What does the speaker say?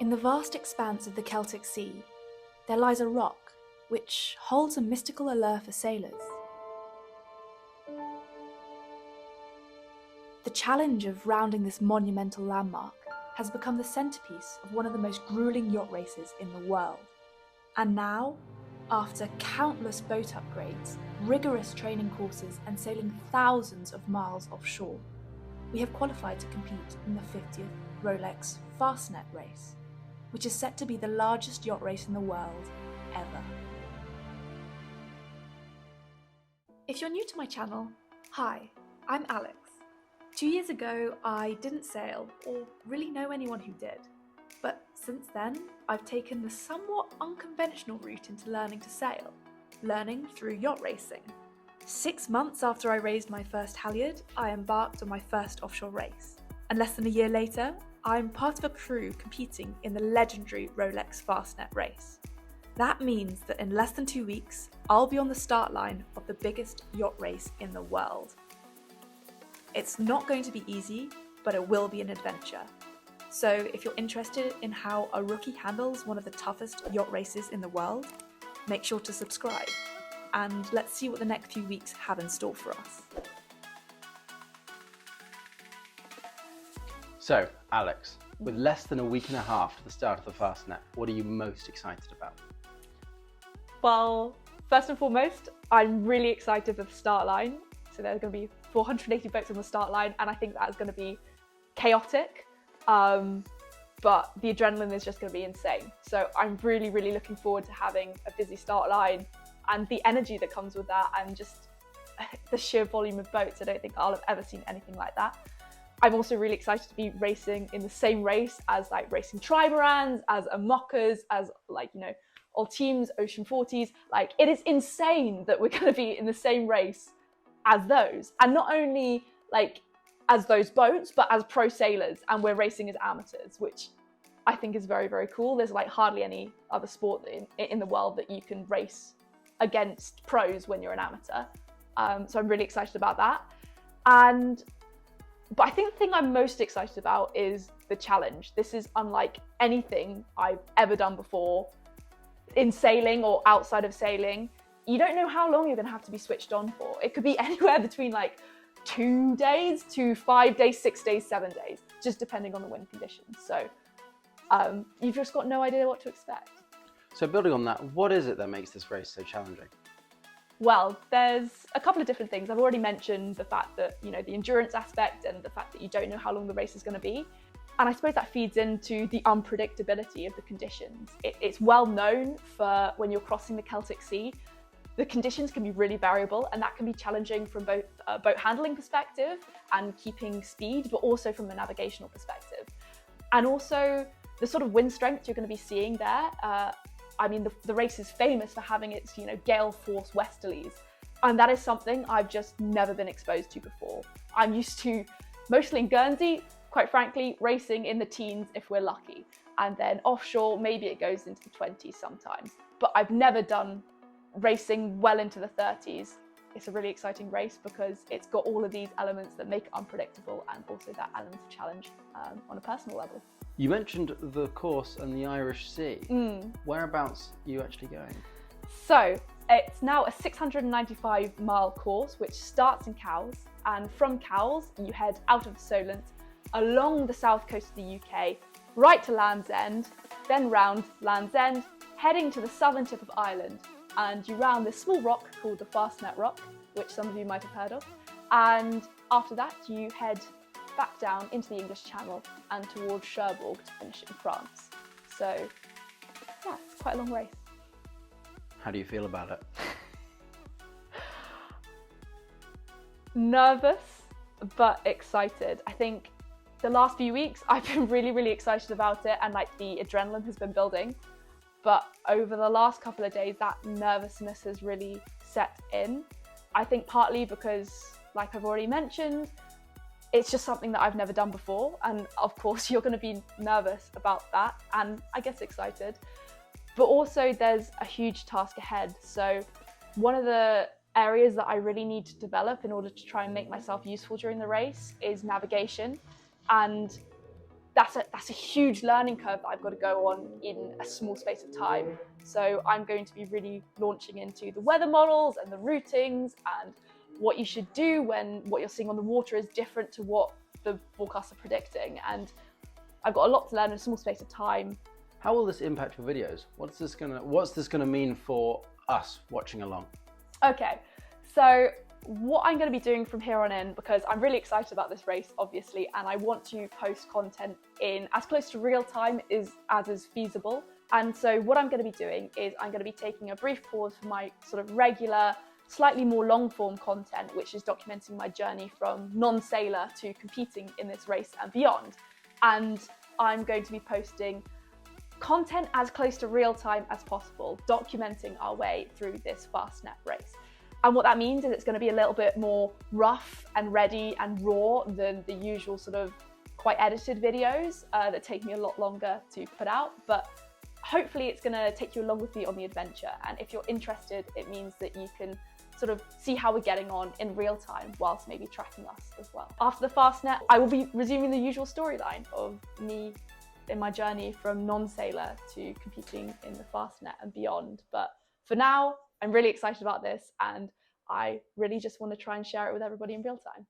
In the vast expanse of the Celtic Sea, there lies a rock which holds a mystical allure for sailors. The challenge of rounding this monumental landmark has become the centrepiece of one of the most grueling yacht races in the world. And now, after countless boat upgrades, rigorous training courses and sailing thousands of miles offshore, we have qualified to compete in the 50th Rolex Fastnet Race, which is set to be the largest yacht race in the world ever. If you're new to my channel, hi, I'm Alex. 2 years ago, I didn't sail or really know anyone who did. But since then, I've taken the somewhat unconventional route into learning to sail, learning through yacht racing. 6 months after I raised my first halyard, I embarked on my first offshore race. And less than a year later, I'm part of a crew competing in the legendary Rolex Fastnet Race. That means that in less than 2 weeks, I'll be on the start line of the biggest yacht race in the world. It's not going to be easy, but it will be an adventure. So if you're interested in how a rookie handles one of the toughest yacht races in the world, make sure to subscribe. And let's see what the next few weeks have in store for us. So, Alex, with less than a week and a half to the start of the Fastnet, what are you most excited about? Well, first and foremost, I'm really excited for the start line. So there's going to be 480 boats on the start line, and I think that's going to be chaotic. But the adrenaline is just going to be insane. So I'm really, really looking forward to having a busy start line and the energy that comes with that, and just the sheer volume of boats. I don't think I'll have ever seen anything like that. I'm also really excited to be racing in the same race as like racing trimarans, as Amoccas, as all teams, Ocean 40s. Like, it is insane that we're going to be in the same race as those, and not only like as those boats, but as pro sailors, and we're racing as amateurs, which I think is very, very cool. There's like hardly any other sport in the world that you can race against pros when you're an amateur. So I'm really excited about that. But I think the thing I'm most excited about is the challenge. This is unlike anything I've ever done before in sailing or outside of sailing. You don't know how long you're going to have to be switched on for. It could be anywhere between like 2 days to 5 days, 6 days, 7 days, just depending on the wind conditions. So you've just got no idea what to expect. So building on that, what is it that makes this race so challenging? Well, there's a couple of different things. I've already mentioned the fact that, the endurance aspect and the fact that you don't know how long the race is going to be. And I suppose that feeds into the unpredictability of the conditions. It's well known for when you're crossing the Celtic Sea, the conditions can be really variable, and that can be challenging from both a boat handling perspective and keeping speed, but also from a navigational perspective. And also the sort of wind strength you're going to be seeing there. The race is famous for having its, gale force westerlies. And that is something I've just never been exposed to before. I'm used to, mostly in Guernsey, quite frankly, racing in the teens if we're lucky. And then offshore, maybe it goes into the 20s sometimes. But I've never done racing well into the 30s. It's a really exciting race because it's got all of these elements that make it unpredictable, and also that element of challenge on a personal level. You mentioned the course and the Irish Sea. Whereabouts are you actually going? So it's now a 695-mile course, which starts in Cowes, and from Cowes you head out of the Solent, along the south coast of the UK, right to Land's End, then round Land's End, heading to the southern tip of Ireland, and you round this small rock called the Fastnet Rock, which some of you might have heard of, and after that you head back down into the English Channel and towards Cherbourg to finish in France. So yeah, it's quite a long race. How do you feel about it? Nervous, but excited. I think the last few weeks I've been really, really excited about it, and like the adrenaline has been building. But over the last couple of days, that nervousness has really set in. I think partly because, like I've already mentioned, it's just something that I've never done before. And of course, you're going to be nervous about that, and I guess excited. But also there's a huge task ahead. So one of the areas that I really need to develop in order to try and make myself useful during the race is navigation. And that's a huge learning curve that I've got to go on in a small space of time. So I'm going to be really launching into the weather models and the routings and what you should do when what you're seeing on the water is different to what the forecasts are predicting. And I've got a lot to learn in a small space of time. How will this impact your videos? What's this gonna mean for us watching along? Okay, so what I'm going to be doing from here on in, because I'm really excited about this race, obviously, and I want to post content in as close to real time as is feasible. And so what I'm going to be doing is I'm going to be taking a brief pause from my sort of regular, slightly more long form content, which is documenting my journey from non-sailor to competing in this race and beyond. And I'm going to be posting content as close to real time as possible, documenting our way through this Fastnet race. And what that means is it's going to be a little bit more rough and ready and raw than the usual sort of quite edited videos that take me a lot longer to put out. But hopefully it's going to take you along with me on the adventure. And if you're interested, it means that you can sort of see how we're getting on in real time whilst maybe tracking us as well. After the Fastnet, I will be resuming the usual storyline of me in my journey from non-sailor to competing in the Fastnet and beyond. But for now, I'm really excited about this and I really just want to try and share it with everybody in real time.